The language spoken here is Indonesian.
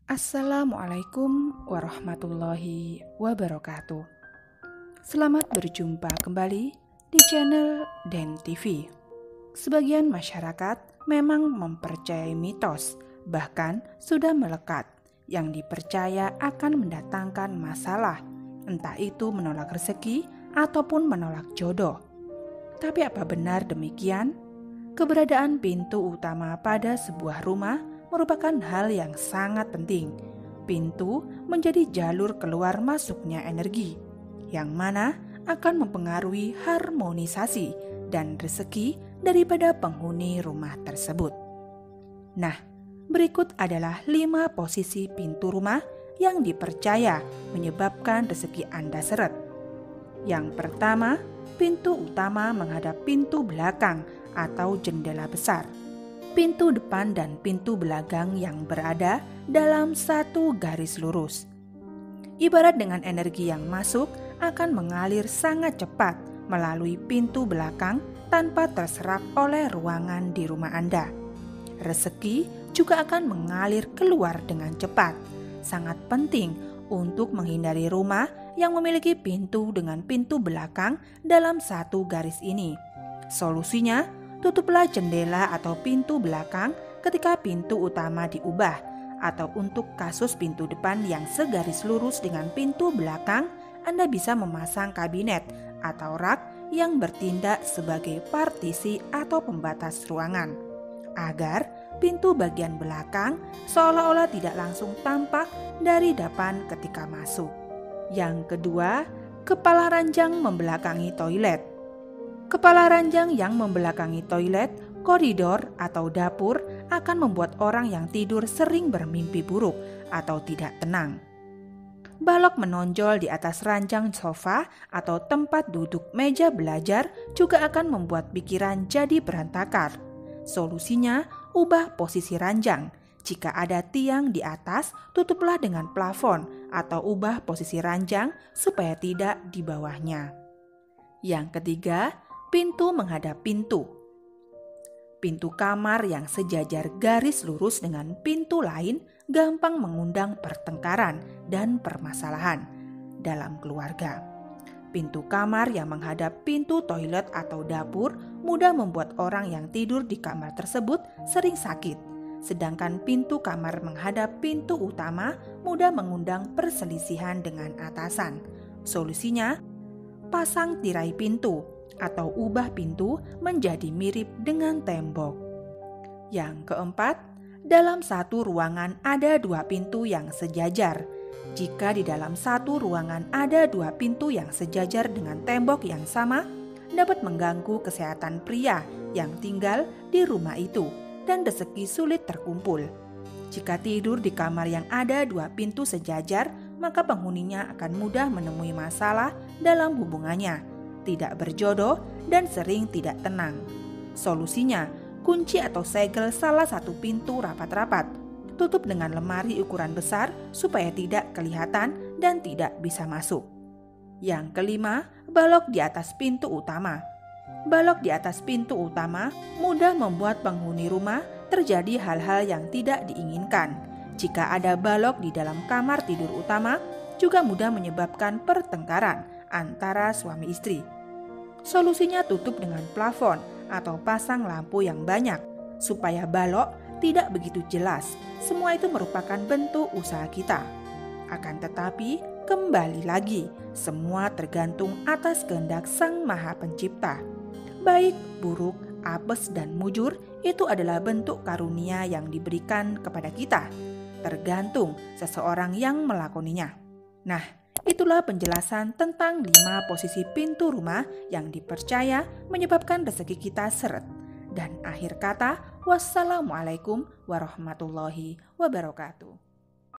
Assalamualaikum warahmatullahi wabarakatuh. Selamat berjumpa kembali di channel Den TV. Sebagian masyarakat memang mempercayai mitos, bahkan sudah melekat, yang dipercaya akan mendatangkan masalah, entah itu menolak rezeki ataupun menolak jodoh. Tapi apa benar demikian? Keberadaan pintu utama pada sebuah rumah merupakan hal yang sangat penting. Pintu menjadi jalur keluar masuknya energi, yang mana akan mempengaruhi harmonisasi dan rezeki daripada penghuni rumah tersebut. Nah, berikut adalah 5 posisi pintu rumah yang dipercaya menyebabkan rezeki Anda seret. Yang pertama, pintu utama menghadap pintu belakang atau jendela besar. Pintu depan dan pintu belakang yang berada dalam satu garis lurus. Ibarat dengan energi yang masuk akan mengalir sangat cepat melalui pintu belakang tanpa terserap oleh ruangan di rumah Anda. Rezeki juga akan mengalir keluar dengan cepat. Sangat penting untuk menghindari rumah yang memiliki pintu dengan pintu belakang dalam satu garis ini. Solusinya, tutuplah jendela atau pintu belakang ketika pintu utama diubah, atau untuk kasus pintu depan yang segaris lurus dengan pintu belakang, Anda bisa memasang kabinet atau rak yang bertindak sebagai partisi atau pembatas ruangan, agar pintu bagian belakang seolah-olah tidak langsung tampak dari depan ketika masuk. Yang kedua, kepala ranjang membelakangi toilet. Kepala ranjang yang membelakangi toilet, koridor, atau dapur akan membuat orang yang tidur sering bermimpi buruk atau tidak tenang. Balok menonjol di atas ranjang sofa atau tempat duduk meja belajar juga akan membuat pikiran jadi berantakan. Solusinya, ubah posisi ranjang. Jika ada tiang di atas, tutuplah dengan plafon atau ubah posisi ranjang supaya tidak di bawahnya. Yang ketiga, pintu menghadap pintu. Pintu kamar yang sejajar garis lurus dengan pintu lain gampang mengundang pertengkaran dan permasalahan dalam keluarga. Pintu kamar yang menghadap pintu toilet atau dapur mudah membuat orang yang tidur di kamar tersebut sering sakit. Sedangkan pintu kamar menghadap pintu utama mudah mengundang perselisihan dengan atasan. Solusinya, pasang tirai pintu atau ubah pintu menjadi mirip dengan tembok. Yang keempat, dalam satu ruangan ada 2 pintu yang sejajar. Jika di dalam satu ruangan ada 2 pintu yang sejajar dengan tembok yang sama, dapat mengganggu kesehatan pria yang tinggal di rumah itu dan rezeki sulit terkumpul. Jika tidur di kamar yang ada 2 pintu sejajar, maka penghuninya akan mudah menemui masalah dalam hubungannya, tidak berjodoh, dan sering tidak tenang. Solusinya, kunci atau segel salah satu pintu rapat-rapat. Tutup dengan lemari ukuran besar supaya tidak kelihatan dan tidak bisa masuk. Yang kelima, balok di atas pintu utama. Balok di atas pintu utama mudah membuat penghuni rumah terjadi hal-hal yang tidak diinginkan. Jika ada balok di dalam kamar tidur utama, juga mudah menyebabkan pertengkaran antara suami istri. Solusinya, tutup dengan plafon atau pasang lampu yang banyak supaya balok tidak begitu jelas. Semua itu merupakan bentuk usaha kita. Akan tetapi, kembali lagi, semua tergantung atas kehendak Sang Maha Pencipta. Baik, buruk, apes, dan mujur itu adalah bentuk karunia yang diberikan kepada kita. Tergantung seseorang yang melakoninya. Nah, itulah penjelasan tentang 5 posisi pintu rumah yang dipercaya menyebabkan rezeki kita seret. Dan akhir kata, wassalamualaikum warahmatullahi wabarakatuh.